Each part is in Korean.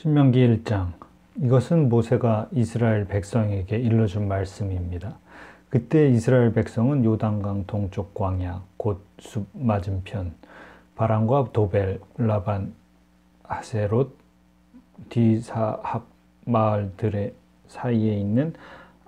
신명기 1장. 이것은 모세가 이스라엘 백성에게 일러준 말씀입니다. 그때 이스라엘 백성은 요단강 동쪽 광야 곧 숲 맞은편 바란과 도벨, 라반, 하세롯, 디사합 마을들의 사이에 있는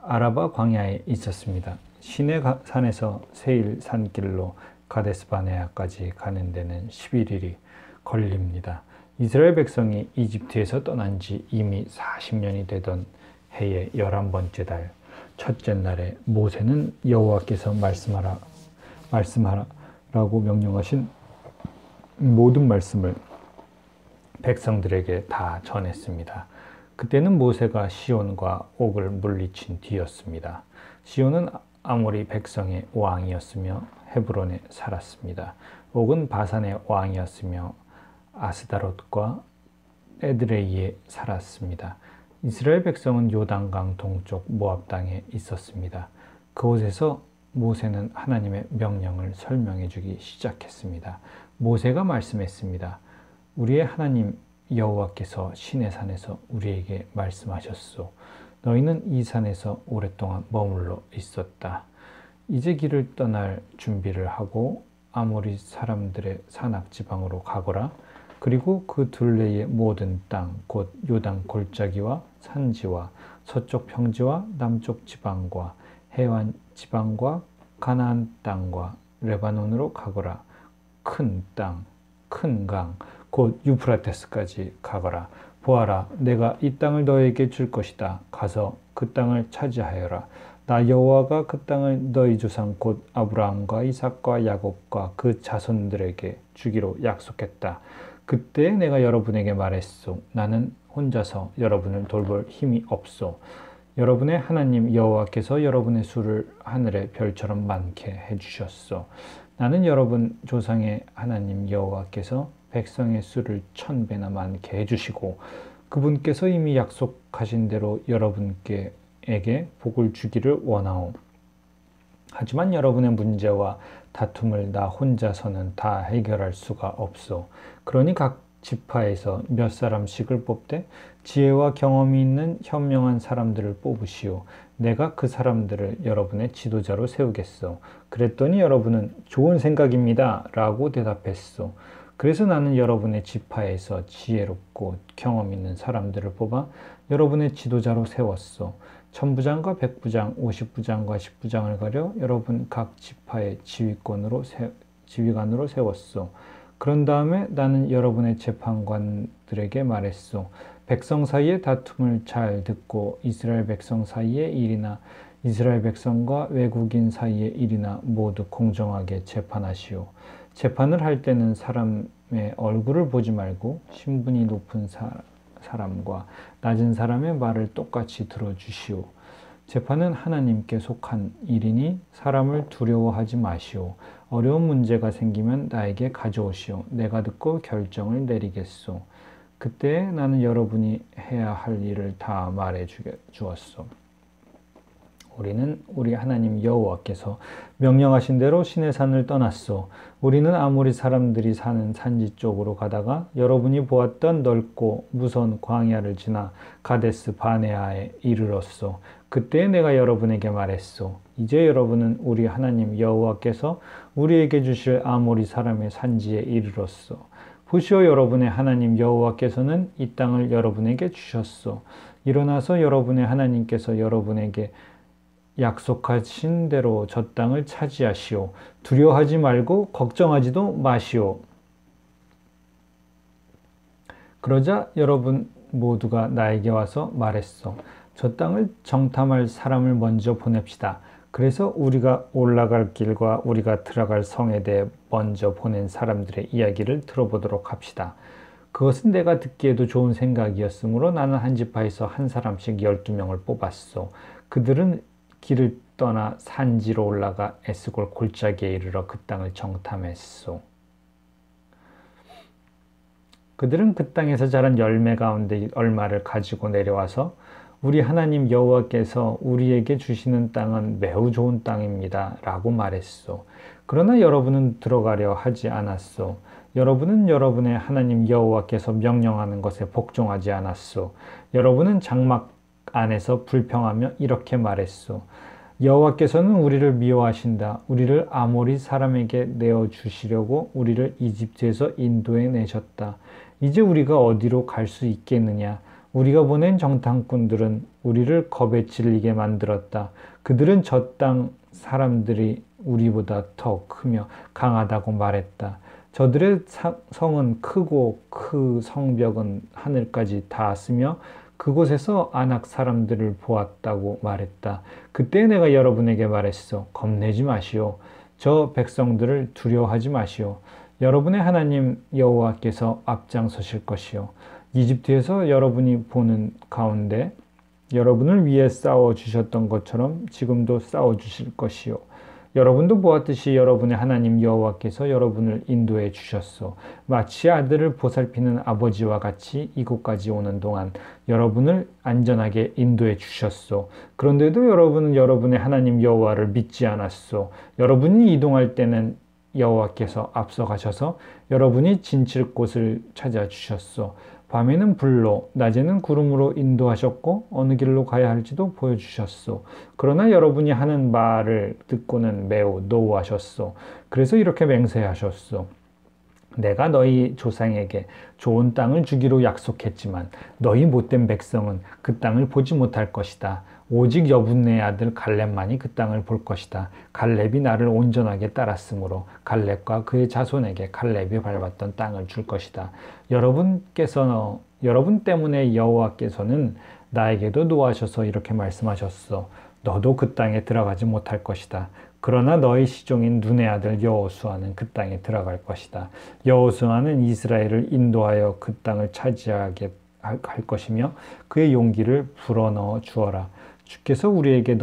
아라바 광야에 있었습니다. 시내 산에서 세일 산길로 가데스 바네아까지 가는 데는 11일이 걸립니다. 이스라엘 백성이 이집트에서 떠난 지 이미 40년이 되던 해의 11번째 달 첫째 날에 모세는 여호와께서 말씀하라라고 명령하신 모든 말씀을 백성들에게 다 전했습니다. 그때는 모세가 시온과 옥을 물리친 뒤였습니다. 시온은 아모리 백성의 왕이었으며 헤브론에 살았습니다. 옥은 바산의 왕이었으며 아스다롯과 에드레이에 살았습니다. 이스라엘 백성은 요단강 동쪽 모압 땅에 있었습니다. 그곳에서 모세는 하나님의 명령을 설명해 주기 시작했습니다. 모세가 말씀했습니다. 우리의 하나님 여호와께서 시내산에서 우리에게 말씀하셨소. 너희는 이 산에서 오랫동안 머물러 있었다. 이제 길을 떠날 준비를 하고 아모리 사람들의 산악 지방으로 가거라. 그리고 그 둘레의 모든 땅, 곧 요단 골짜기와 산지와 서쪽 평지와 남쪽 지방과 해안 지방과 가나안 땅과 레바논으로 가거라. 큰 땅, 큰 강, 곧 유프라테스까지 가거라. 보아라, 내가 이 땅을 너에게 줄 것이다. 가서 그 땅을 차지하여라. 나 여호와가 그 땅을 너희 조상 곧 아브라함과 이삭과 야곱과 그 자손들에게 주기로 약속했다. 그때 내가 여러분에게 말했소. 나는 혼자서 여러분을 돌볼 힘이 없소. 여러분의 하나님 여호와께서 여러분의 수를 하늘의 별처럼 많게 해주셨소. 나는 여러분 조상의 하나님 여호와께서 백성의 수를 1000배나 많게 해주시고 그분께서 이미 약속하신 대로 여러분에게 복을 주기를 원하오. 하지만 여러분의 문제와 다툼을 나 혼자서는 다 해결할 수가 없소. 그러니 각 지파에서 몇 사람씩을 뽑되 지혜와 경험이 있는 현명한 사람들을 뽑으시오. 내가 그 사람들을 여러분의 지도자로 세우겠소. 그랬더니 여러분은 좋은 생각입니다 라고 대답했소. 그래서 나는 여러분의 지파에서 지혜롭고 경험 있는 사람들을 뽑아 여러분의 지도자로 세웠소. 1000부장과 100부장, 50부장과 10부장을 가려 여러분 각 지파의 지휘관으로 세웠소. 그런 다음에 나는 여러분의 재판관들에게 말했소. 백성 사이의 다툼을 잘 듣고 이스라엘 백성 사이의 일이나 이스라엘 백성과 외국인 사이의 일이나 모두 공정하게 재판하시오. 재판을 할 때는 사람의 얼굴을 보지 말고 신분이 높은 사람과 낮은 사람의 말을 똑같이 들어주시오. 재판은 하나님께 속한 일이니 사람을 두려워하지 마시오. 어려운 문제가 생기면 나에게 가져오시오. 내가 듣고 결정을 내리겠소. 그때 나는 여러분이 해야 할 일을 다 말해 주었소. 우리는 우리 하나님 여호와께서 명령하신 대로 시내산을 떠났소. 우리는 아모리 사람들이 사는 산지 쪽으로 가다가 여러분이 보았던 넓고 무서운 광야를 지나 가데스 바네아에 이르렀소. 그때 내가 여러분에게 말했소. 이제 여러분은 우리 하나님 여호와께서 우리에게 주실 아모리 사람의 산지에 이르렀소. 보시오, 여러분의 하나님 여호와께서는 이 땅을 여러분에게 주셨소. 일어나서 여러분의 하나님께서 여러분에게 약속하신 대로 저 땅을 차지하시오. 두려워하지 말고 걱정하지도 마시오. 그러자 여러분 모두가 나에게 와서 말했어. 저 땅을 정탐할 사람을 먼저 보냅시다. 그래서 우리가 올라갈 길과 우리가 들어갈 성에 대해 먼저 보낸 사람들의 이야기를 들어보도록 합시다. 그것은 내가 듣기에도 좋은 생각이었으므로 나는 한 지파에서 한 사람씩 12명을 뽑았소. 그들은 길을 떠나 산지로 올라가 에스골 골짜기에 이르러 그 땅을 정탐했소. 그들은 그 땅에서 자란 열매 가운데 얼마를 가지고 내려와서 우리 하나님 여호와께서 우리에게 주시는 땅은 매우 좋은 땅입니다 라고 말했소. 그러나 여러분은 들어가려 하지 않았소. 여러분은 여러분의 하나님 여호와께서 명령하는 것에 복종하지 않았소. 여러분은 장막 안에서 불평하며 이렇게 말했소. 여호와께서는 우리를 미워하신다. 우리를 아모리 사람에게 내어주시려고 우리를 이집트에서 인도해 내셨다. 이제 우리가 어디로 갈 수 있겠느냐? 우리가 보낸 정탐꾼들은 우리를 겁에 질리게 만들었다. 그들은 저 땅 사람들이 우리보다 더 크며 강하다고 말했다. 저들의 성은 크고 그 성벽은 하늘까지 닿았으며 그곳에서 아낙 사람들을 보았다고 말했다. 그때 내가 여러분에게 말했어. 겁내지 마시오. 저 백성들을 두려워하지 마시오. 여러분의 하나님 여호와께서 앞장서실 것이요. 이집트에서 여러분이 보는 가운데 여러분을 위해 싸워주셨던 것처럼 지금도 싸워주실 것이요. 여러분도 보았듯이 여러분의 하나님 여호와께서 여러분을 인도해 주셨소. 마치 아들을 보살피는 아버지와 같이 이곳까지 오는 동안 여러분을 안전하게 인도해 주셨소. 그런데도 여러분은 여러분의 하나님 여호와를 믿지 않았소. 여러분이 이동할 때는 여호와께서 앞서가셔서 여러분이 진칠 곳을 찾아주셨소. 밤에는 불로, 낮에는 구름으로 인도하셨고 어느 길로 가야 할지도 보여주셨소. 그러나 여러분이 하는 말을 듣고는 매우 노하셨소. 그래서 이렇게 맹세하셨소. 내가 너희 조상에게 좋은 땅을 주기로 약속했지만 너희 못된 백성은 그 땅을 보지 못할 것이다. 오직 여분의 아들 갈렙만이 그 땅을 볼 것이다. 갈렙이 나를 온전하게 따랐으므로 갈렙과 그의 자손에게 갈렙이 밟았던 땅을 줄 것이다. 여러분 때문에 여호와께서는 나에게도 노하셔서 이렇게 말씀하셨어. 너도 그 땅에 들어가지 못할 것이다. 그러나 너희 시종인 눈의 아들 여호수아는 그 땅에 들어갈 것이다. 여호수아는 이스라엘을 인도하여 그 땅을 차지하게 할 것이며 그의 용기를 불어넣어 주어라. 주께서 우리에게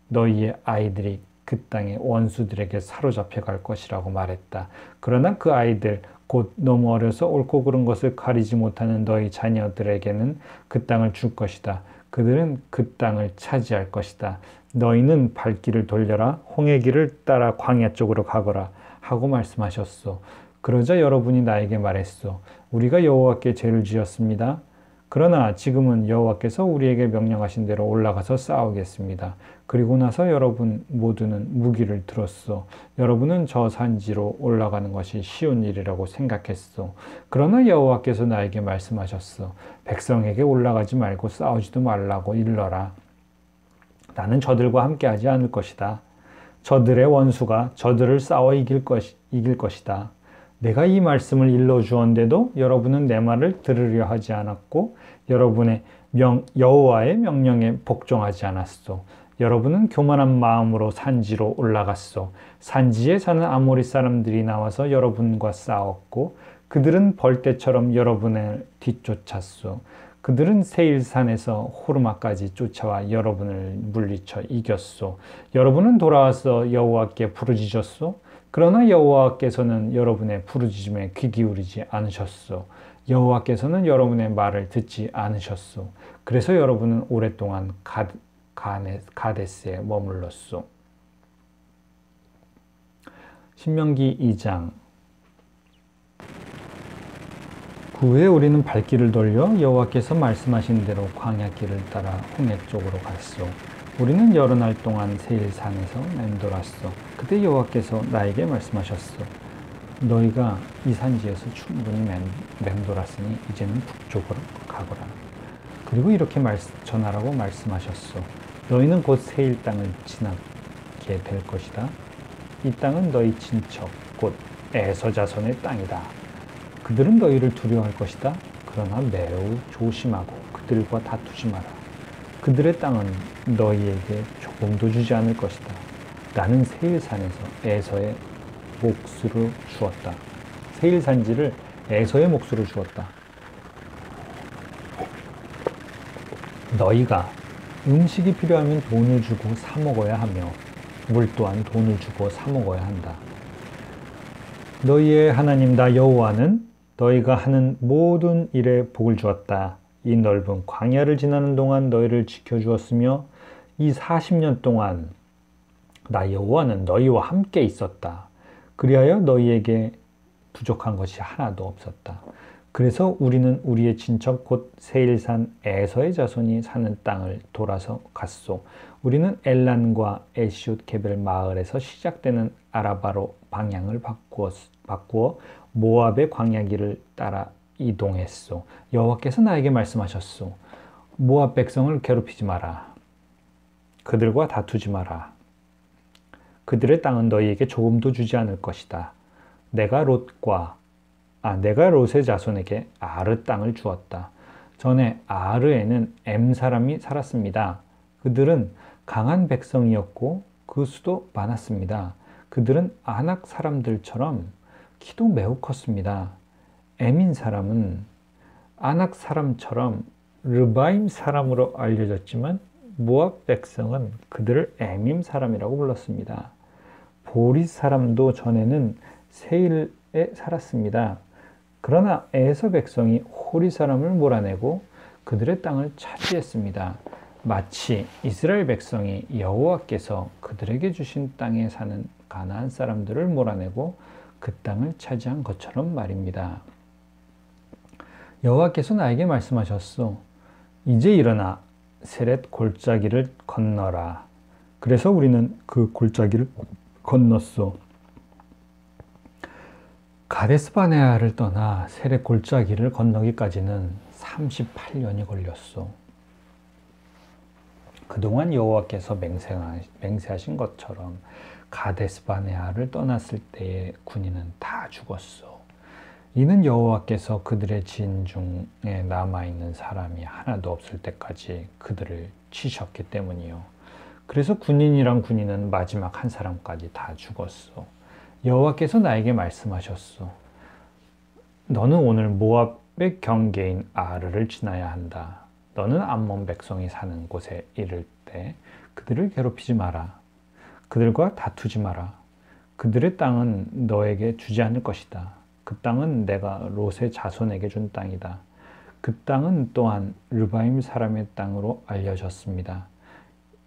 너희의 아이들이 그 땅의 원수들에게 사로잡혀 갈 것이라고 말했다. 그러나 그 아이들 곧 너무 어려서 옳고 그른 것을 가리지 못하는 너희 자녀들에게는 그 땅을 줄 것이다. 그들은 그 땅을 차지할 것이다. 너희는 발길을 돌려라. 홍해 길을 따라 광야 쪽으로 가거라 하고 말씀하셨소. 그러자 여러분이 나에게 말했소. 우리가 여호와께 죄를 지었습니다. 그러나 지금은 여호와께서 우리에게 명령하신 대로 올라가서 싸우겠습니다. 그리고 나서 여러분 모두는 무기를 들었소. 여러분은 저 산지로 올라가는 것이 쉬운 일이라고 생각했소. 그러나 여호와께서 나에게 말씀하셨소. 백성에게 올라가지 말고 싸우지도 말라고 일러라. 나는 저들과 함께하지 않을 것이다. 저들의 원수가 저들을 싸워 이길 것이다. 내가 이 말씀을 일러주었는데도 여러분은 내 말을 들으려 하지 않았고 여러분의 여호와의 명령에 복종하지 않았소. 여러분은 교만한 마음으로 산지로 올라갔소. 산지에 사는 아모리 사람들이 나와서 여러분과 싸웠고 그들은 벌떼처럼 여러분을 뒤쫓았소. 그들은 세일산에서 호르마까지 쫓아와 여러분을 물리쳐 이겼소. 여러분은 돌아와서 여호와께 부르짖었소. 그러나 여호와께서는 여러분의 부르짖음에 귀 기울이지 않으셨소. 여호와께서는 여러분의 말을 듣지 않으셨소. 그래서 여러분은 오랫동안 가데스에 머물렀소. 신명기 2장. 그 후에 우리는 발길을 돌려 여호와께서 말씀하신 대로 광야길을 따라 홍해 쪽으로 갔소. 우리는 여러 날 동안 세일산에서 맴돌았어. 그때 여호와께서 나에게 말씀하셨어. 너희가 이 산지에서 충분히 맴돌았으니 이제는 북쪽으로 가거라. 그리고 이렇게 전하라고 말씀하셨어. 너희는 곧 세일 땅을 지나게 될 것이다. 이 땅은 너희 친척 곧 에서 자손의 땅이다. 그들은 너희를 두려워할 것이다. 그러나 매우 조심하고 그들과 다투지 마라. 그들의 땅은 너희에게 조금도 주지 않을 것이다. 나는 세일산에서 에서의 몫으로 주었다. 세일산지를 에서의 몫으로 주었다. 너희가 음식이 필요하면 돈을 주고 사 먹어야 하며 물 또한 돈을 주고 사 먹어야 한다. 너희의 하나님 나 여호와는 너희가 하는 모든 일에 복을 주었다. 이 넓은 광야를 지나는 동안 너희를 지켜주었으며 이 40년 동안 나 여호와는 너희와 함께 있었다. 그리하여 너희에게 부족한 것이 하나도 없었다. 그래서 우리는 우리의 친척 곧 세일산 에서의 자손이 사는 땅을 돌아서 갔소. 우리는 엘란과 에시옷 게벨 마을에서 시작되는 아라바로 방향을 바꾸어 모압의 광야길을 따라 이동했소. 여호와께서 나에게 말씀하셨소. 모압 백성을 괴롭히지 마라. 그들과 다투지 마라. 그들의 땅은 너희에게 조금도 주지 않을 것이다. 내가 롯의 자손에게 아르 땅을 주었다. 전에 아르에는 엠 사람이 살았습니다. 그들은 강한 백성이었고 그 수도 많았습니다. 그들은 아낙 사람들처럼 키도 매우 컸습니다. 엠인 사람은 아낙 사람처럼 르바임 사람으로 알려졌지만 모압 백성은 그들을 에밈 사람이라고 불렀습니다. 보리 사람도 전에는 세일에 살았습니다. 그러나 에서 백성이 호리 사람을 몰아내고 그들의 땅을 차지했습니다. 마치 이스라엘 백성이 여호와께서 그들에게 주신 땅에 사는 가나안 사람들을 몰아내고 그 땅을 차지한 것처럼 말입니다. 여호와께서 나에게 말씀하셨소. 이제 일어나 세렛 골짜기를 건너라. 그래서 우리는 그 골짜기를 건넜소. 가데스 바네아를 떠나 세렛 골짜기를 건너기까지는 38년이 걸렸소. 그동안 여호와께서 맹세하신 것처럼 가데스 바네아를 떠났을 때의 군인은 다 죽었소. 이는 여호와께서 그들의 진 중에 남아있는 사람이 하나도 없을 때까지 그들을 치셨기 때문이요. 그래서 군인이란 군인은 마지막 한 사람까지 다 죽었소. 여호와께서 나에게 말씀하셨소. 너는 오늘 모압의 경계인 아르를 지나야 한다. 너는 암몬 백성이 사는 곳에 이를 때 그들을 괴롭히지 마라. 그들과 다투지 마라. 그들의 땅은 너에게 주지 않을 것이다. 그 땅은 내가 롯의 자손에게 준 땅이다. 그 땅은 또한 르바임 사람의 땅으로 알려졌습니다.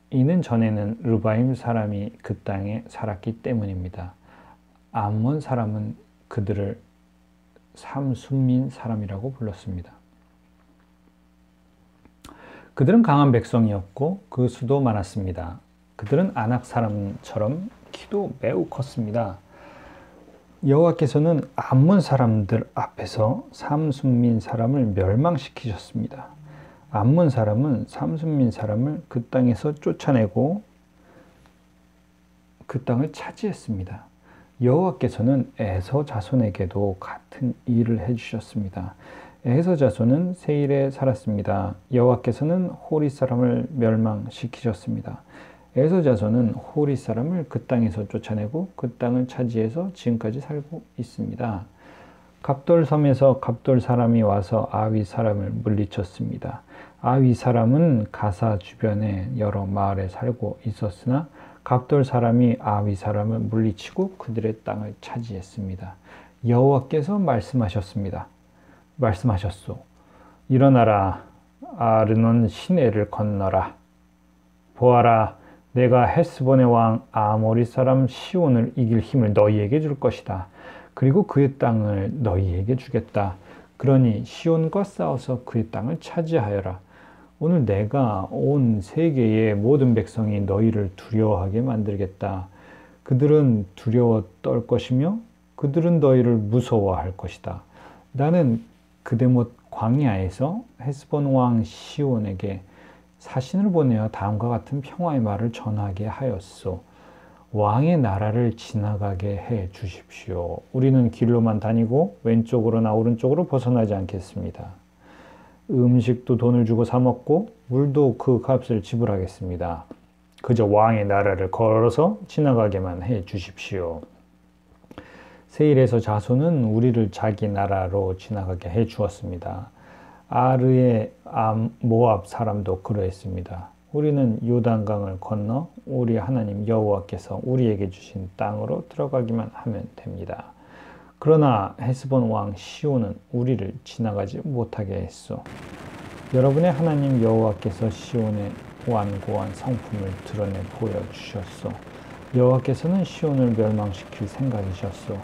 이는 전에는 르바임 사람이 그 땅에 살았기 때문입니다. 암몬 사람은 그들을 삼순민 사람이라고 불렀습니다. 그들은 강한 백성이었고 그 수도 많았습니다. 그들은 아낙 사람처럼 키도 매우 컸습니다. 여호와께서는 암몬 사람들 앞에서 삼순민 사람을 멸망시키셨습니다. 암몬 사람은 삼순민 사람을 그 땅에서 쫓아내고 그 땅을 차지했습니다. 여호와께서는 에서 자손에게도 같은 일을 해주셨습니다. 에서 자손은 세일에 살았습니다. 여호와께서는 호리 사람을 멸망시키셨습니다. 에서 자손은 호리 사람을 그 땅에서 쫓아내고 그 땅을 차지해서 지금까지 살고 있습니다. 갑돌섬에서 갑돌 사람이 와서 아위 사람을 물리쳤습니다. 아위 사람은 가사 주변에 여러 마을에 살고 있었으나 갑돌 사람이 아위 사람을 물리치고 그들의 땅을 차지했습니다. 여호와께서 말씀하셨소. 일어나라. 아르논 시내를 건너라. 보아라. 내가 헤스본의 왕 아모리 사람 시온을 이길 힘을 너희에게 줄 것이다. 그리고 그의 땅을 너희에게 주겠다. 그러니 시온과 싸워서 그의 땅을 차지하여라. 오늘 내가 온 세계의 모든 백성이 너희를 두려워하게 만들겠다. 그들은 두려워 떨 것이며 그들은 너희를 무서워할 것이다. 나는 그대못 광야에서 헤스본 왕 시온에게 사신을 보내어 다음과 같은 평화의 말을 전하게 하였소. 왕의 나라를 지나가게 해 주십시오. 우리는 길로만 다니고 왼쪽으로나 오른쪽으로 벗어나지 않겠습니다. 음식도 돈을 주고 사 먹고 물도 그 값을 지불하겠습니다. 그저 왕의 나라를 걸어서 지나가게만 해 주십시오. 세일에서 자손은 우리를 자기 나라로 지나가게 해 주었습니다. 아르의 모압 사람도 그러했습니다. 우리는 요단강을 건너 우리 하나님 여호와께서 우리에게 주신 땅으로 들어가기만 하면 됩니다. 그러나 헤스본 왕 시온은 우리를 지나가지 못하게 했소. 여러분의 하나님 여호와께서 시온의 완고한 성품을 드러내 보여주셨소. 여호와께서는 시온을 멸망시킬 생각이셨소.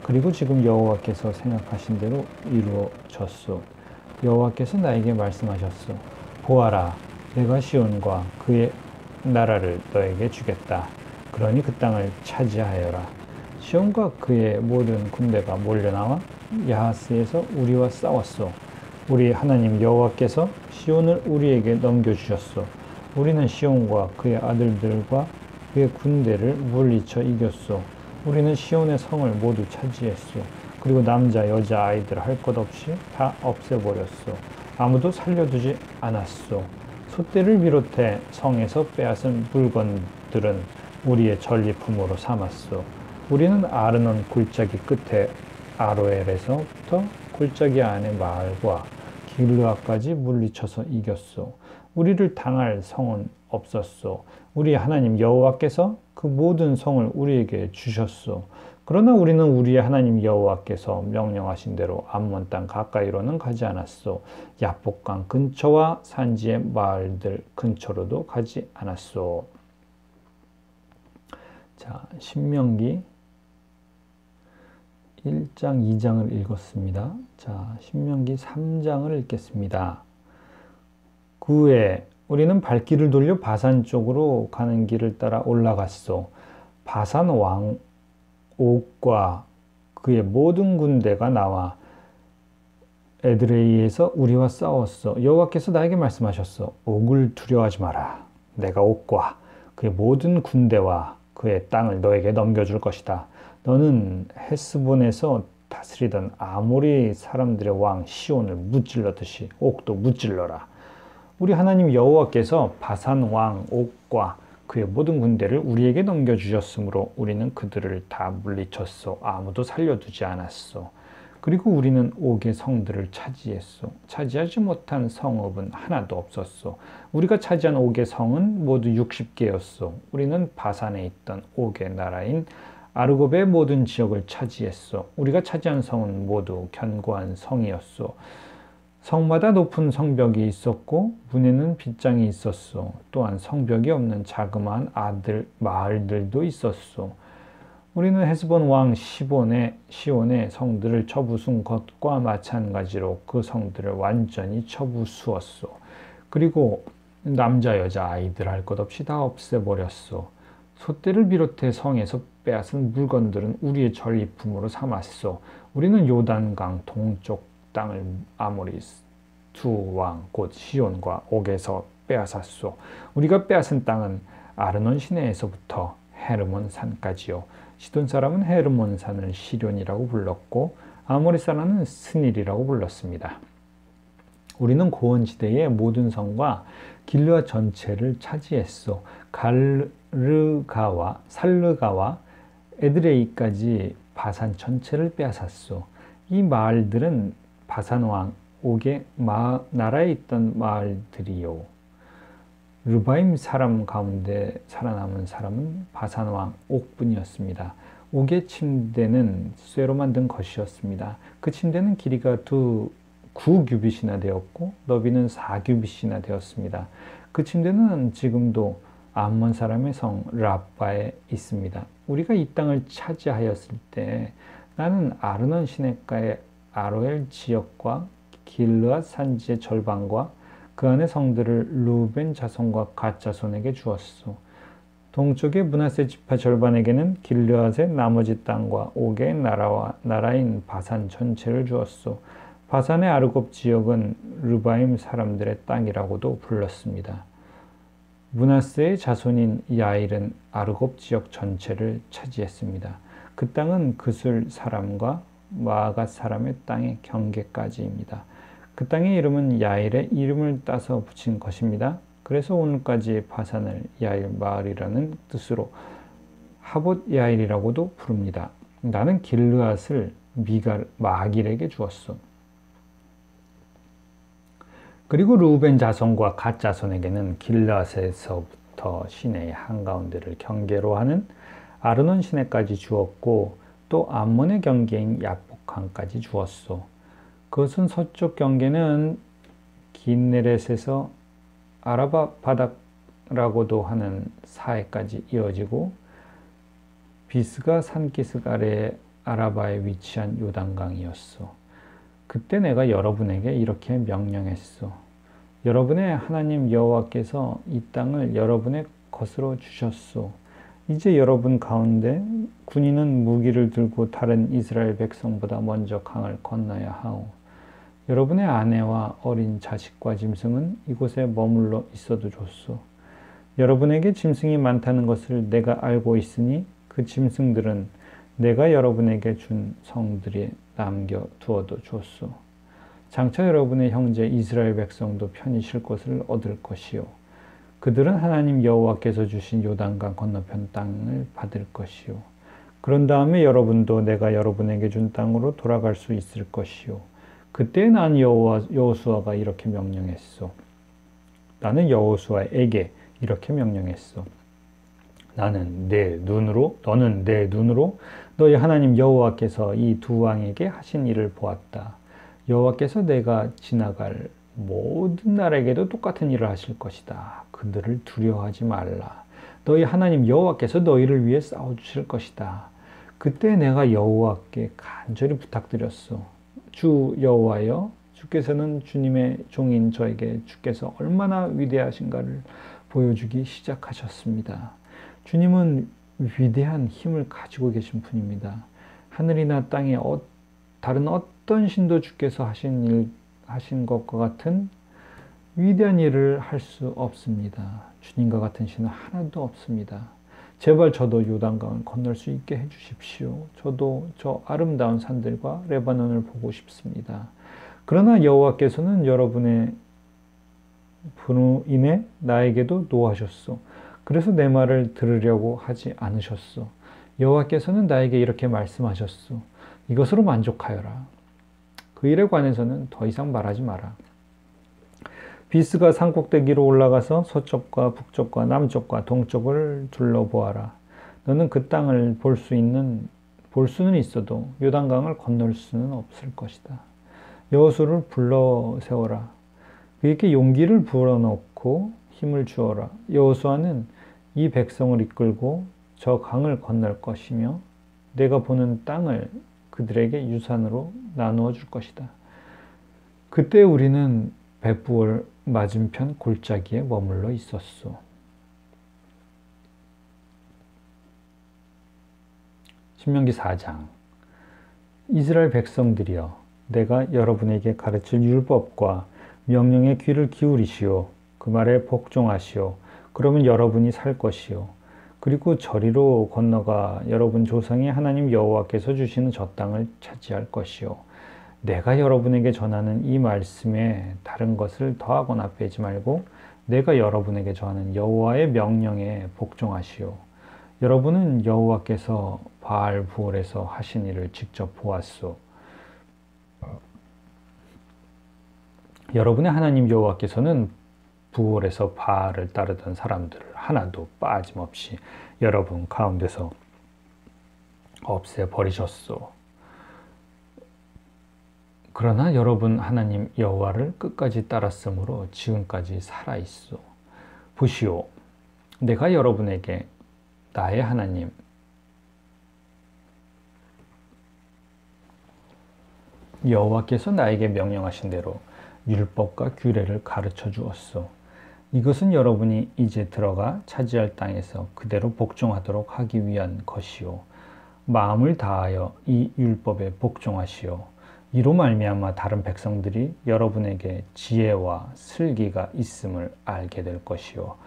그리고 지금 여호와께서 생각하신 대로 이루어졌소. 여호와께서 나에게 말씀하셨소. 보아라, 내가 시온과 그의 나라를 너에게 주겠다. 그러니 그 땅을 차지하여라. 시온과 그의 모든 군대가 몰려나와 야하스에서 우리와 싸웠소. 우리 하나님 여호와께서 시온을 우리에게 넘겨주셨소. 우리는 시온과 그의 아들들과 그의 군대를 물리쳐 이겼소. 우리는 시온의 성을 모두 차지했소. 그리고 남자, 여자, 아이들 할 것 없이 다 없애버렸소. 아무도 살려두지 않았소. 솥대를 비롯해 성에서 빼앗은 물건들은 우리의 전리품으로 삼았소. 우리는 아르논 골짜기 끝에 아로엘에서부터 골짜기 안의 마을과 길르앗까지 물리쳐서 이겼소. 우리를 당할 성은 없었소. 우리 하나님 여호와께서 그 모든 성을 우리에게 주셨소. 그러나 우리는 우리의 하나님 여호와께서 명령하신 대로 암몬 땅 가까이로는 가지 않았소. 야복강 근처와 산지의 마을들 근처로도 가지 않았소. 자, 신명기 1장, 2장을 읽었습니다. 자, 신명기 3장을 읽겠습니다. 그 후에 우리는 발길을 돌려 바산 쪽으로 가는 길을 따라 올라갔소. 바산 왕 옥과 그의 모든 군대가 나와 에드레이에서 우리와 싸웠어. 여호와께서 나에게 말씀하셨어. 옥을 두려워하지 마라. 내가 옥과 그의 모든 군대와 그의 땅을 너에게 넘겨줄 것이다. 너는 헤스본에서 다스리던 아모리 사람들의 왕 시온을 무찔렀듯이 옥도 무찔러라. 우리 하나님 여호와께서 바산 왕 옥과 그의 모든 군대를 우리에게 넘겨주셨으므로 우리는 그들을 다 물리쳤소. 아무도 살려두지 않았소. 그리고 우리는 옥의 성들을 차지했소. 차지하지 못한 성읍은 하나도 없었소. 우리가 차지한 옥의 성은 모두 60개였소. 우리는 바산에 있던 옥의 나라인 아르곱의 모든 지역을 차지했소. 우리가 차지한 성은 모두 견고한 성이었소. 성마다 높은 성벽이 있었고 문에는 빗장이 있었소. 또한 성벽이 없는 자그마한 마을들도 있었소. 우리는 헤스본 왕 시온의 성들을 쳐부순 것과 마찬가지로 그 성들을 완전히 쳐부수었소. 그리고 남자, 여자, 아이들 할 것 없이 다 없애버렸소. 솥대를 비롯해 성에서 빼앗은 물건들은 우리의 전리품으로 삼았소. 우리는 요단강 동쪽 땅을 아모리 두 왕 곧 시온과 옥에서 빼앗았소. 우리가 빼앗은 땅은 아르논 시내에서부터 헤르몬 산까지요. 시돈 사람은 헤르몬 산을 시련이라고 불렀고 아모리 사람은 스닐이라고 불렀습니다. 우리는 고원지대의 모든 성과 길르앗 전체를 차지했소. 살르가와 에드레이까지 바산 전체를 빼앗았소. 이 마을들은 바산 왕 옥의 나라에 있던 마을들이요. 르바임 사람 가운데 살아남은 사람은 바산 왕 옥뿐이었습니다. 옥의 침대는 쇠로 만든 것이었습니다. 그 침대는 길이가 9규빗이나 되었고 너비는 4규빗이나 되었습니다. 그 침대는 지금도 암몬 사람의 성 라빠에 있습니다. 우리가 이 땅을 차지하였을 때 나는 아르논 시냇가의 아로엘 지역과 길르앗 산지의 절반과 그 안의 성들을 루벤 자손과 갓 자손에게 주었소. 동쪽의 므낫세 지파 절반에게는 길르앗의 나머지 땅과 옥의 나라인 바산 전체를 주었소. 바산의 아르곱 지역은 르바임 사람들의 땅이라고도 불렀습니다. 므낫세의 자손인 야일은 아르곱 지역 전체를 차지했습니다. 그 땅은 그술 사람과 마아갓 사람의 땅의 경계까지입니다. 그 땅의 이름은 야일의 이름을 따서 붙인 것입니다. 그래서 오늘까지 바산을 야일 마을이라는 뜻으로 하봇 야일이라고도 부릅니다. 나는 길르앗을 마길에게 주었소. 그리고 르우벤 자손과 갓 자손에게는 길르앗에서부터 시내의 한가운데를 경계로 하는 아르논 시내까지 주었고 또 암몬의 경계인 야복강까지 주었소. 그것은 서쪽 경계는 긴네렛에서 아라바 바닥라고도 하는 사해까지 이어지고 비스가 산기슭 아래에 아라바에 위치한 요단강이었소. 그때 내가 여러분에게 이렇게 명령했소. 여러분의 하나님 여호와께서 이 땅을 여러분의 것으로 주셨소. 이제 여러분 가운데 군인은 무기를 들고 다른 이스라엘 백성보다 먼저 강을 건너야 하오. 여러분의 아내와 어린 자식과 짐승은 이곳에 머물러 있어도 좋소. 여러분에게 짐승이 많다는 것을 내가 알고 있으니 그 짐승들은 내가 여러분에게 준 성들에 남겨두어도 좋소. 장차 여러분의 형제 이스라엘 백성도 편히 쉴 곳을 얻을 것이요. 그들은 하나님 여호와께서 주신 요단강 건너편 땅을 받을 것이요. 그런 다음에 여러분도 내가 여러분에게 준 땅으로 돌아갈 수 있을 것이요. 그때 난 여호수아가 이렇게 명령했소. 나는 여호수아에게 이렇게 명령했소. 너는 내 눈으로 너희 하나님 여호와께서 이 두 왕에게 하신 일을 보았다. 여호와께서 내가 지나갈 모든 나라에게도 똑같은 일을 하실 것이다. 그들을 두려워하지 말라. 너희 하나님 여호와께서 너희를 위해 싸워주실 것이다. 그때 내가 여호와께 간절히 부탁드렸소. 주 여호와여, 주께서는 주님의 종인 저에게 주께서 얼마나 위대하신가를 보여주기 시작하셨습니다. 주님은 위대한 힘을 가지고 계신 분입니다. 하늘이나 땅에 다른 어떤 신도 주께서 하신 것과 같은 위대한 일을 할 수 없습니다. 주님과 같은 신은 하나도 없습니다. 제발 저도 요단강을 건널 수 있게 해주십시오. 저도 저 아름다운 산들과 레바논을 보고 싶습니다. 그러나 여호와께서는 여러분의 분으로 인해 나에게도 노하셨소. 그래서 내 말을 들으려고 하지 않으셨소. 여호와께서는 나에게 이렇게 말씀하셨소. 이것으로 만족하여라. 그 일에 관해서는 더 이상 말하지 마라. 비스가 산꼭대기로 올라가서 서쪽과 북쪽과 남쪽과 동쪽을 둘러보아라. 너는 그 땅을 볼 수는 있어도 요단강을 건널 수는 없을 것이다. 여호수를 불러 세워라. 그에게 용기를 불어넣고 힘을 주어라. 여호수아는 이 백성을 이끌고 저 강을 건널 것이며 내가 보는 땅을 그들에게 유산으로 나누어 줄 것이다. 그때 우리는 벳부엘 맞은편 골짜기에 머물러 있었소. 신명기 4장. 이스라엘 백성들이여, 내가 여러분에게 가르칠 율법과 명령에 귀를 기울이시오. 그 말에 복종하시오. 그러면 여러분이 살 것이요. 그리고 저리로 건너가 여러분 조상의 하나님 여호와께서 주시는 저 땅을 차지할 것이요. 내가 여러분에게 전하는 이 말씀에 다른 것을 더하거나 빼지 말고 내가 여러분에게 전하는 여호와의 명령에 복종하시오. 여러분은 여호와께서 바알부올에서 하신 일을 직접 보았소. 여러분의 하나님 여호와께서는 부올에서 바알을 따르던 사람들을 하나도 빠짐없이 여러분 가운데서 없애버리셨소. 그러나 여러분 하나님 여호와를 끝까지 따랐으므로 지금까지 살아있소. 보시오, 내가 여러분에게 나의 하나님 여호와께서 나에게 명령하신 대로 율법과 규례를 가르쳐 주었소. 이것은 여러분이 이제 들어가 차지할 땅에서 그대로 복종하도록 하기 위한 것이요. 마음을 다하여 이 율법에 복종하시오. 이로 말미암아 다른 백성들이 여러분에게 지혜와 슬기가 있음을 알게 될 것이요.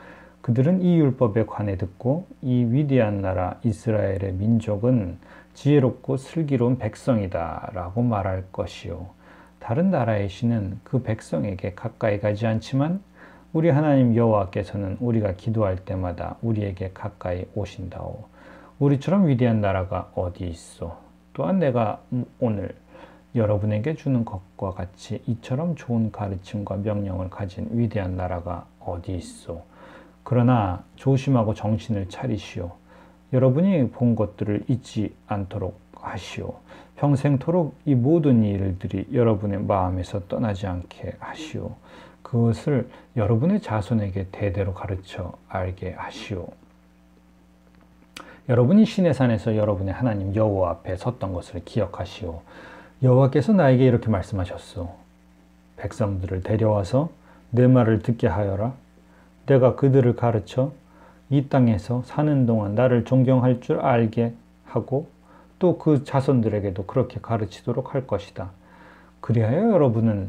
그들은 이 율법에 관해 듣고 이 위대한 나라 이스라엘의 민족은 지혜롭고 슬기로운 백성이다 라고 말할 것이요. 다른 나라의 신은 그 백성에게 가까이 가지 않지만 우리 하나님 여호와께서는 우리가 기도할 때마다 우리에게 가까이 오신다오. 우리처럼 위대한 나라가 어디 있어? 또한 내가 오늘 여러분에게 주는 것과 같이 이처럼 좋은 가르침과 명령을 가진 위대한 나라가 어디 있어? 그러나 조심하고 정신을 차리시오. 여러분이 본 것들을 잊지 않도록 하시오. 평생토록 이 모든 일들이 여러분의 마음에서 떠나지 않게 하시오. 그것을 여러분의 자손에게 대대로 가르쳐 알게 하시오. 여러분이 시내산에서 여러분의 하나님 여호와 앞에 섰던 것을 기억하시오. 여호와께서 나에게 이렇게 말씀하셨소. 백성들을 데려와서 내 말을 듣게 하여라. 내가 그들을 가르쳐 이 땅에서 사는 동안 나를 존경할 줄 알게 하고 또 그 자손들에게도 그렇게 가르치도록 할 것이다. 그리하여 여러분은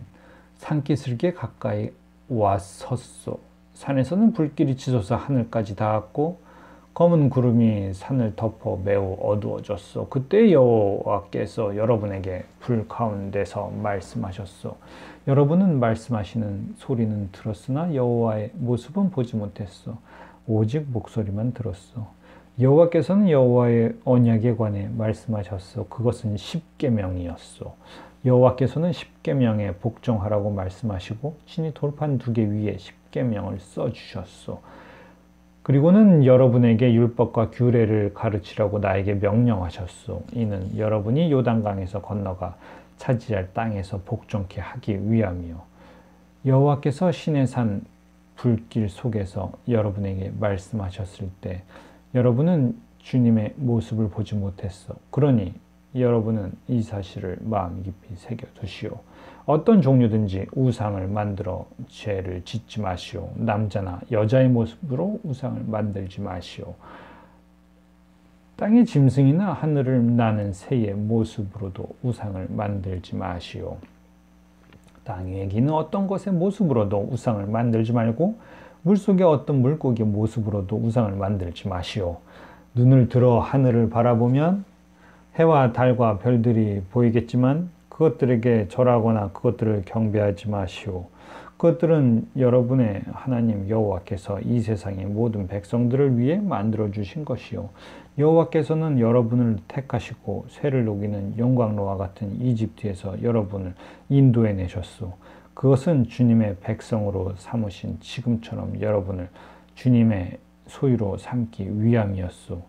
산기슭에 가까이 와 섰소. 산에서는 불길이 치솟아 하늘까지 닿았고 검은 구름이 산을 덮어 매우 어두워졌소. 그때 여호와께서 여러분에게 불 가운데서 말씀하셨소. 여러분은 말씀하시는 소리는 들었으나 여호와의 모습은 보지 못했소. 오직 목소리만 들었소. 여호와께서는 여호와의 언약에 관해 말씀하셨소. 그것은 십계명이었소. 여호와께서는 십계명에 복종하라고 말씀하시고 친히 돌판 2개 위에 십계명을 써주셨소. 그리고는 여러분에게 율법과 규례를 가르치라고 나에게 명령하셨소. 이는 여러분이 요단강에서 건너가 차지할 땅에서 복종케 하기 위함이요. 여호와께서 시내산 불길 속에서 여러분에게 말씀하셨을 때 여러분은 주님의 모습을 보지 못했어. 그러니 여러분은 이 사실을 마음 깊이 새겨두시오. 어떤 종류든지 우상을 만들어 죄를 짓지 마시오. 남자나 여자의 모습으로 우상을 만들지 마시오. 땅의 짐승이나 하늘을 나는 새의 모습으로도 우상을 만들지 마시오. 땅 위에 기는 어떤 것의 모습으로도 우상을 만들지 말고 물속의 어떤 물고기의 모습으로도 우상을 만들지 마시오. 눈을 들어 하늘을 바라보면 해와 달과 별들이 보이겠지만 그것들에게 절하거나 그것들을 경배하지 마시오. 그것들은 여러분의 하나님 여호와께서 이 세상의 모든 백성들을 위해 만들어 주신 것이요. 여호와께서는 여러분을 택하시고 쇠를 녹이는 용광로와 같은 이집트에서 여러분을 인도해 내셨소. 그것은 주님의 백성으로 삼으신 지금처럼 여러분을 주님의 소유로 삼기 위함이었소.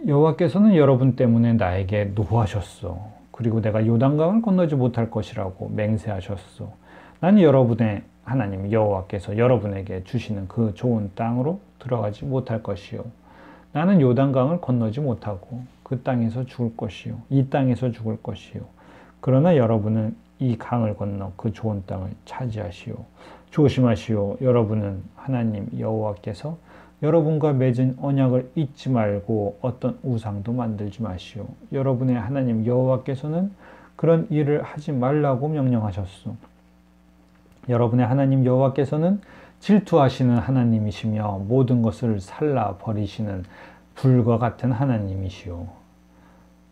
여호와께서는 여러분 때문에 나에게 노하셨소. 그리고 내가 요단강을 건너지 못할 것이라고 맹세하셨소. 나는 여러분의 하나님 여호와께서 여러분에게 주시는 그 좋은 땅으로 들어가지 못할 것이요. 나는 요단강을 건너지 못하고 그 땅에서 죽을 것이요. 이 땅에서 죽을 것이요. 그러나 여러분은 이 강을 건너 그 좋은 땅을 차지하시오. 조심하시오. 여러분은 하나님 여호와께서 여러분과 맺은 언약을 잊지 말고 어떤 우상도 만들지 마시오. 여러분의 하나님 여호와께서는 그런 일을 하지 말라고 명령하셨소. 여러분의 하나님 여호와께서는 질투하시는 하나님이시며 모든 것을 살라 버리시는 불과 같은 하나님이시오.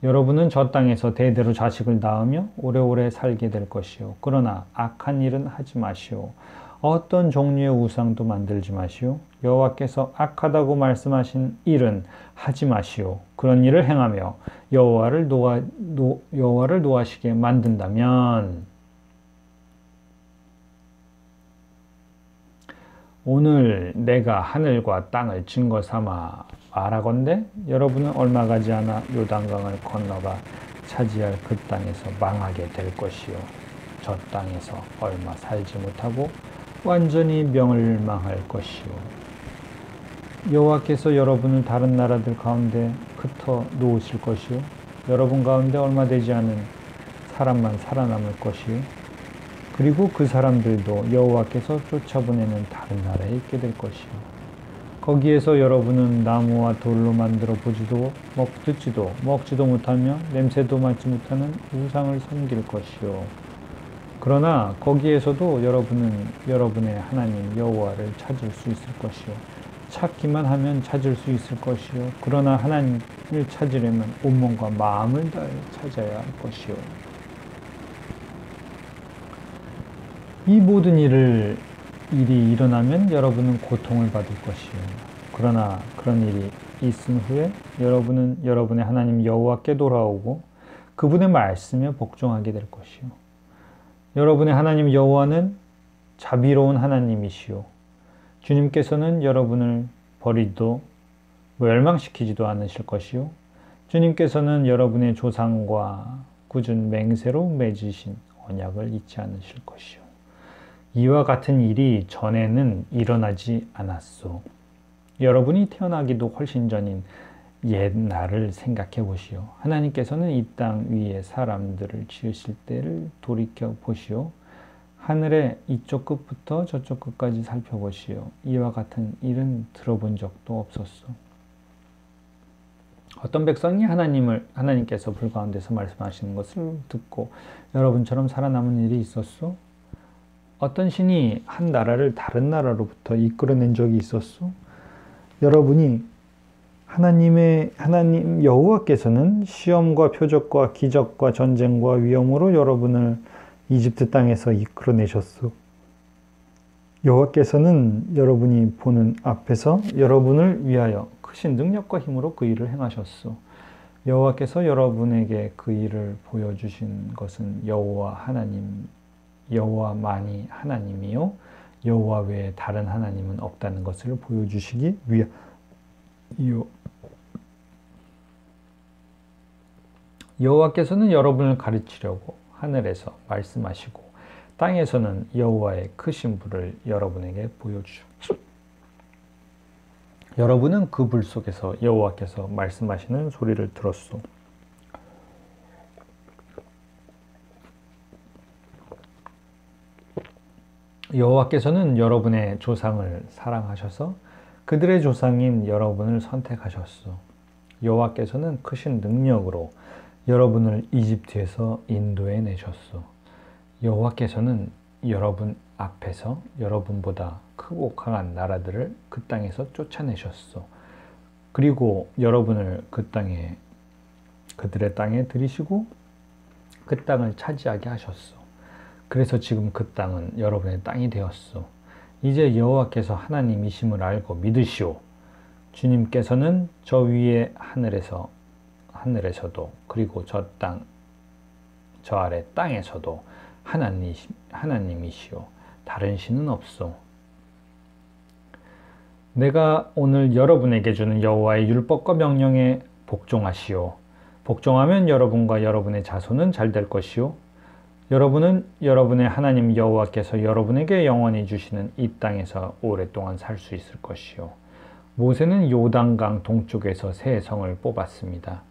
여러분은 저 땅에서 대대로 자식을 낳으며 오래오래 살게 될 것이요. 그러나 악한 일은 하지 마시오. 어떤 종류의 우상도 만들지 마시오. 여호와께서 악하다고 말씀하신 일은 하지 마시오. 그런 일을 행하며 여호와를 노하시게 만든다면 오늘 내가 하늘과 땅을 증거 삼아 말하건대 여러분은 얼마 가지 않아 요단강을 건너가 차지할 그 땅에서 망하게 될 것이요. 저 땅에서 얼마 살지 못하고 완전히 멸망할 것이요. 여호와께서 여러분을 다른 나라들 가운데 흩어 놓으실 것이요. 여러분 가운데 얼마 되지 않은 사람만 살아남을 것이요. 그리고 그 사람들도 여호와께서 쫓아보내는 다른 나라에 있게 될 것이요. 거기에서 여러분은 나무와 돌로 만들어 보지도 듣지도 먹지도 못하며 냄새도 맡지 못하는 우상을 섬길 것이요. 그러나 거기에서도 여러분은 여러분의 하나님 여호와를 찾을 수 있을 것이요. 찾기만 하면 찾을 수 있을 것이요. 그러나 하나님을 찾으려면 온몸과 마음을 다해 찾아야 할 것이요. 이 모든 일이 일어나면 여러분은 고통을 받을 것이요. 그러나 그런 일이 있은 후에 여러분은 여러분의 하나님 여호와께 돌아오고 그분의 말씀에 복종하게 될 것이요. 여러분의 하나님 여호와는 자비로운 하나님이시요. 주님께서는 여러분을 버리도 멸망시키지도 않으실 것이요. 주님께서는 여러분의 조상과 굳은 맹세로 맺으신 언약을 잊지 않으실 것이요. 이와 같은 일이 전에는 일어나지 않았소. 여러분이 태어나기도 훨씬 전인 옛 날을 생각해 보시오. 하나님께서는 이 땅 위에 사람들을 지으실 때를 돌이켜 보시오. 하늘의 이쪽 끝부터 저쪽 끝까지 살펴보시오. 이와 같은 일은 들어본 적도 없었소. 어떤 백성이 하나님께서 불 가운데서 말씀하시는 것을 듣고 여러분처럼 살아남은 일이 있었소? 어떤 신이 한 나라를 다른 나라로부터 이끌어낸 적이 있었소? 여러분이 하나님 여호와께서는 시험과 표적과 기적과 전쟁과 위험으로 여러분을 이집트 땅에서 이끌어내셨소. 여호와께서는 여러분이 보는 앞에서 여러분을 위하여 크신 능력과 힘으로 그 일을 행하셨소. 여호와께서 여러분에게 그 일을 보여주신 것은 여호와만이 하나님이요 여호와 외에 다른 하나님은 없다는 것을 보여주시기 위하여. 여호와께서는 여러분을 가르치려고 하늘에서 말씀하시고 땅에서는 여호와의 크신 불을 여러분에게 보여주셨소. 여러분은 그 불 속에서 여호와께서 말씀하시는 소리를 들었소. 여호와께서는 여러분의 조상을 사랑하셔서 그들의 조상인 여러분을 선택하셨소. 여호와께서는 크신 능력으로 여러분을 이집트에서 인도해 내셨소. 여호와께서는 여러분 앞에서 여러분보다 크고 강한 나라들을 그 땅에서 쫓아내셨소. 그리고 여러분을 그들의 땅에 들이시고 그 땅을 차지하게 하셨소. 그래서 지금 그 땅은 여러분의 땅이 되었소. 이제 여호와께서 하나님이심을 알고 믿으시오. 주님께서는 저 위에 하늘에서도 그리고 저 아래 땅에서도 하나님이시오. 다른 신은 없소. 내가 오늘 여러분에게 주는 여호와의 율법과 명령에 복종하시오. 복종하면 여러분과 여러분의 자손은 잘 될 것이요. 여러분은 여러분의 하나님 여호와께서 여러분에게 영원히 주시는 이 땅에서 오랫동안 살 수 있을 것이요. 모세는 요단강 동쪽에서 새 성을 뽑았습니다.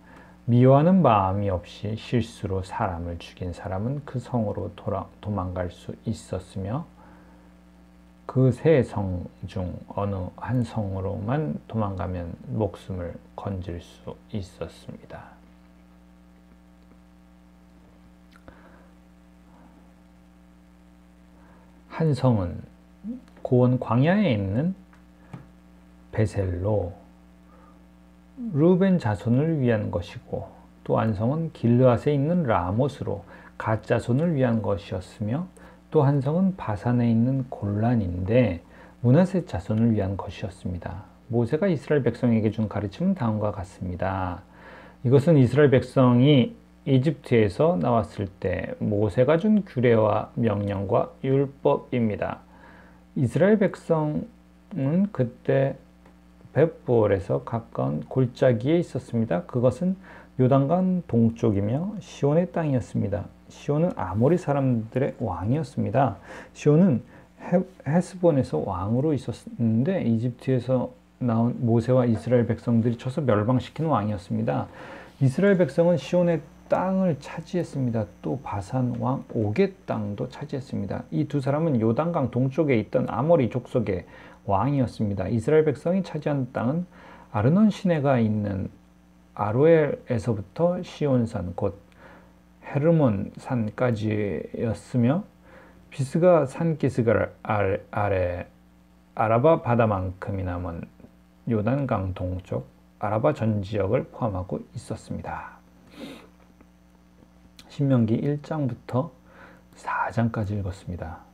미워하는 마음이 없이 실수로 사람을 죽인 사람은 그 성으로 도망갈 수 있었으며 그 세 성 중 어느 한 성으로만 도망가면 목숨을 건질 수 있었습니다. 한 성은 고원 광야에 있는 베셀로 르벤 자손을 위한 것이고 또 한 성은 길르앗에 있는 라못으로 갓 자손을 위한 것이었으며 또 한 성은 바산에 있는 골란인데 므낫세 자손을 위한 것이었습니다. 모세가 이스라엘 백성에게 준 가르침은 다음과 같습니다. 이것은 이스라엘 백성이 이집트에서 나왔을 때 모세가 준 규례와 명령과 율법입니다. 이스라엘 백성은 그때 벳부엘에서 가까운 골짜기에 있었습니다. 그것은 요단강 동쪽이며 시온의 땅이었습니다. 시온은 아모리 사람들의 왕이었습니다. 시온은 헤스본에서 왕으로 있었는데 이집트에서 나온 모세와 이스라엘 백성들이 쳐서 멸망시킨 왕이었습니다. 이스라엘 백성은 시온의 땅을 차지했습니다. 또 바산 왕 옥의 땅도 차지했습니다. 이 두 사람은 요단강 동쪽에 있던 아모리 족속의 왕이었습니다. 이스라엘 백성이 차지한 땅은 아르논 시내가 있는 아로엘에서부터 시온산 곧 헤르몬 산까지였으며 비스가 산기슭 아래 아라바 바다만큼이나 먼 요단강 동쪽 아라바 전 지역을 포함하고 있었습니다. 신명기 1장부터 4장까지 읽었습니다.